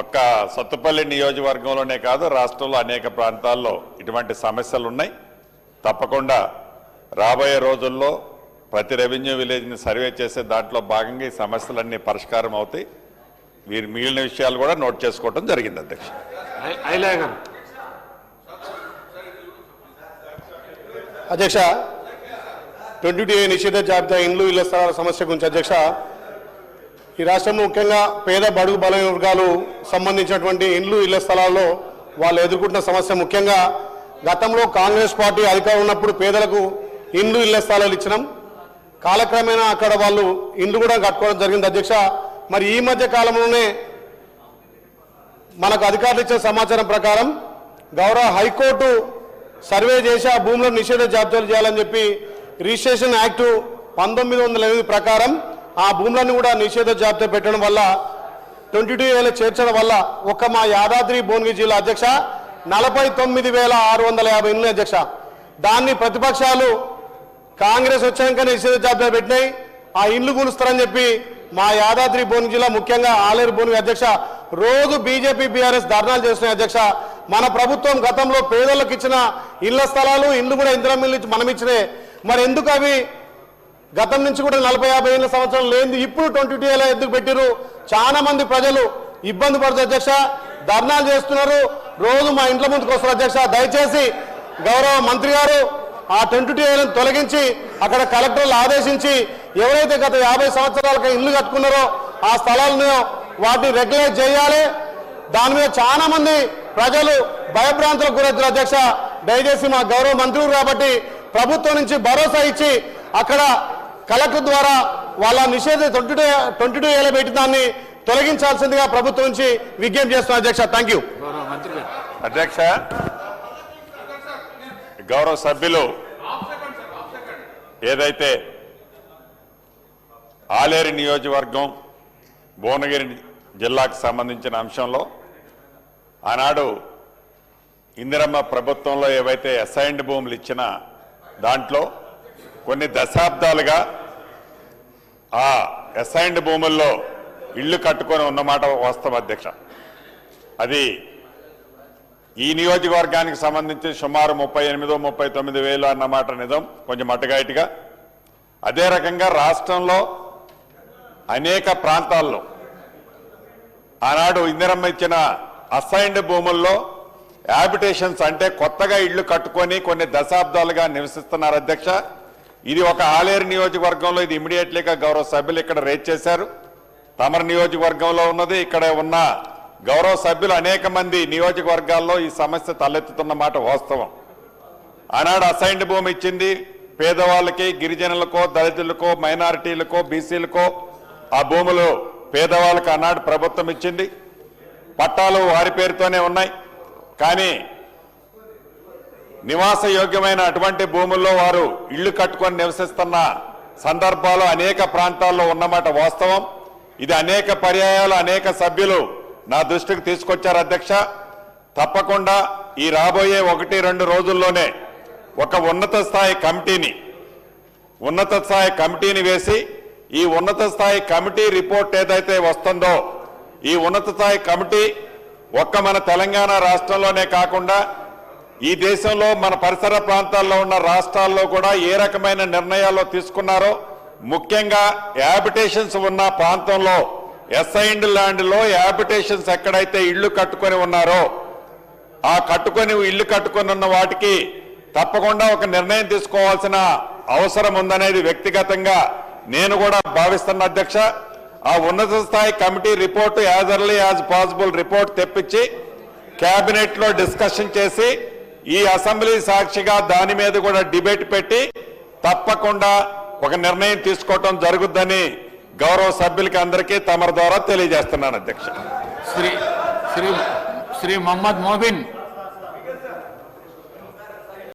ఒక్క సత్తుపల్లి నియోజకవర్గంలోనే కాదు రాష్ట్రంలో అనేక ప్రాంతాల్లో ఇటువంటి సమస్యలు ఉన్నాయి. తప్పకుండా రాబోయే రోజుల్లో ప్రతి రెవెన్యూ విలేజ్ని సర్వే చేసే దాంట్లో భాగంగా ఈ సమస్యలన్నీ పరిష్కారం అవుతాయి. వీరి మిగిలిన విషయాలు కూడా నోట్ చేసుకోవడం జరిగింది. అధ్యక్ష అధ్యక్ష 22A నిషేధ జాబితా ఇండ్లు ఇళ్ల స్థలాల సమస్య గురించి అధ్యక్ష, ఈ రాష్ట్రంలో ముఖ్యంగా పేద బడుగు బలైన వర్గాలు సంబంధించినటువంటి ఇండ్లు ఇళ్ల స్థలాల్లో వాళ్ళు ఎదుర్కొంటున్న సమస్య ముఖ్యంగా గతంలో కాంగ్రెస్ పార్టీ అధికారం ఉన్నప్పుడు పేదలకు ఇండ్లు ఇళ్ల స్థలాలు ఇచ్చినాం. కాలక్రమేణా అక్కడ వాళ్ళు ఇండ్లు కూడా కట్టుకోవడం జరిగింది అధ్యక్ష. మరి ఈ మధ్య కాలంలోనే మనకు అధికారులు ఇచ్చిన సమాచారం ప్రకారం గౌరవ హైకోర్టు సర్వే చేసి ఆ భూములను నిషేధ జాబితాలు చేయాలని చెప్పి రిజిస్ట్రేషన్ యాక్టు 1908 ప్రకారం ఆ భూములను కూడా నిషేధ జాబితా పెట్టడం వల్ల 22A చేర్చడం వల్ల ఒక్క మా యాదాద్రి భువనగిరి జిల్లా అధ్యక్ష 49,650 ఇండ్లు అధ్యక్ష. దాన్ని ప్రతిపక్షాలు కాంగ్రెస్ వచ్చాక నిషేధ జాబితా పెట్టినాయి. ఆ ఇండ్లు కూలుస్తారని చెప్పి మా యాదాద్రి భువనగిరి జిల్లా ముఖ్యంగా ఆలేరు భువనగిరి అధ్యక్ష రోజు బీజేపీ బీఆర్ఎస్ ధర్నాలు చేస్తున్నాయి అధ్యక్ష. మన ప్రభుత్వం గతంలో పేదలకు ఇచ్చిన ఇళ్ల స్థలాలు ఇండ్లు కూడా ఇందిరా మిల్లు మనం ఇచ్చినే, మరి ఎందుకు అవి గతం నుంచి కూడా 40-50 ఏళ్ళ సంవత్సరం లేదు ఇప్పుడు 22A ఎందుకు పెట్టిరు? చాలా మంది ప్రజలు ఇబ్బంది పడుతుంది అధ్యక్ష, ధర్నాలు చేస్తున్నారు, రోజు మా ఇంట్ల ముందుకు వస్తారు అధ్యక్ష. దయచేసి గౌరవ మంత్రి గారు ఆ 22A తొలగించి అక్కడ కలెక్టర్లు ఆదేశించి ఎవరైతే గత 50 సంవత్సరాలుగా ఇల్లు కట్టుకున్నారో ఆ స్థలాలను వాటిని రెగ్యులేట్ చేయాలి. దాని మీద చాలా మంది ప్రజలు భయభ్రాంతులకు గురవుతారు అధ్యక్ష. దయచేసి మా గౌరవ మంత్రులు కాబట్టి ప్రభుత్వం నుంచి భరోసా ఇచ్చి అక్కడ కలెక్టర్ ద్వారా వాళ్ళ నిషేధ 22A పెట్టి దాన్ని తొలగించాల్సిందిగా ప్రభుత్వం నుంచి విజ్ఞప్తి చేస్తున్నా అధ్యక్ష. థ్యాంక్ యూ అధ్యక్ష. గౌరవ సభ్యులు ఏదైతే ఆలేరు నియోజకవర్గం భువనగిరి జిల్లాకు సంబంధించిన అంశంలో ఆనాడు ఇందిరమ్మ ప్రభుత్వంలో ఏవైతే అసైన్డ్ భూములు ఇచ్చిన దాంట్లో కొన్ని దశాబ్దాలుగా ఆ అసైన్డ్ భూముల్లో ఇళ్లు కట్టుకొని ఉన్నమాట వాస్తవం అధ్యక్ష. అది ఈ నియోజకవర్గానికి సంబంధించి సుమారు 38-39 వేలు అన్నమాట నిజం, కొంచెం అటుగా. అదే రకంగా రాష్ట్రంలో అనేక ప్రాంతాల్లో ఆనాడు ఇందిరమ్మ ఇచ్చిన అసైన్డ్ భూముల్లో హ్యాబిటేషన్స్ అంటే కొత్తగా ఇళ్లు కట్టుకొని కొన్ని దశాబ్దాలుగా నివసిస్తున్నారు అధ్యక్ష. ఇది ఒక ఆలేరు నియోజకవర్గంలో ఇది ఇమీడియట్లీగా గౌరవ సభ్యులు ఇక్కడ రేజ్ చేశారు. తమరు నియోజకవర్గంలో ఉన్నది, ఇక్కడ ఉన్న గౌరవ సభ్యులు అనేక మంది నియోజకవర్గాల్లో ఈ సమస్య తలెత్తుతున్న మాట వాస్తవం. ఆనాడు అసైన్డ్ భూమి ఇచ్చింది పేదవాళ్ళకి, గిరిజనులకో, దళితులకో, మైనారిటీలకో, బీసీలకో ఆ భూములు పేదవాళ్ళకి ఆనాడు ప్రభుత్వం ఇచ్చింది. పట్టాలు వారి పేరుతోనే ఉన్నాయి. కానీ నివాస యోగ్యమైన అటువంటి భూముల్లో వారు ఇళ్లు కట్టుకొని నివసిస్తున్న సందర్భాలు అనేక ప్రాంతాల్లో ఉన్నమాట వాస్తవం. ఇది అనేక పర్యాయాలు అనేక సభ్యులు నా దృష్టికి తీసుకొచ్చారు అధ్యక్ష. తప్పకుండా ఈ రాబోయే 1-2 రోజుల్లోనే ఒక ఉన్నత స్థాయి కమిటీని వేసి ఈ ఉన్నత స్థాయి కమిటీ రిపోర్ట్ ఏదైతే వస్తుందో ఈ ఉన్నత స్థాయి కమిటీ ఒక్క మన తెలంగాణ రాష్ట్రంలోనే కాకుండా ఈ దేశంలో మన పరిసర ప్రాంతాల్లో ఉన్న రాష్ట్రాల్లో కూడా ఏ రకమైన నిర్ణయాలు తీసుకున్నారో, ముఖ్యంగా హ్యాబిటేషన్స్ ఉన్న ప్రాంతంలో అసైన్డ్ ల్యాండ్లో హ్యాబిటేషన్స్ ఎక్కడైతే ఇళ్లు కట్టుకొని ఉన్నారో ఆ ఇళ్లు కట్టుకొని ఉన్న వాటికి తప్పకుండా ఒక నిర్ణయం తీసుకోవాల్సిన అవసరం ఉందనేది వ్యక్తిగతంగా నేను కూడా భావిస్తున్న అధ్యక్ష. ఆ ఉన్నత స్థాయి committee report as early as possible report తెప్పించి కేబినెట్ లో డిస్కషన్ చేసి ఈ అసెంబ్లీ సాక్షిగా దాని మీద కూడా డిబేట్ పెట్టి తప్పకుండా ఒక నిర్ణయం తీసుకోవటం జరుగుద్దని గౌరవ సభ్యులకి అందరికీ తమ ద్వారా తెలియజేస్తున్నాను అధ్యక్ష. శ్రీ మహమ్మద్ మోబిన్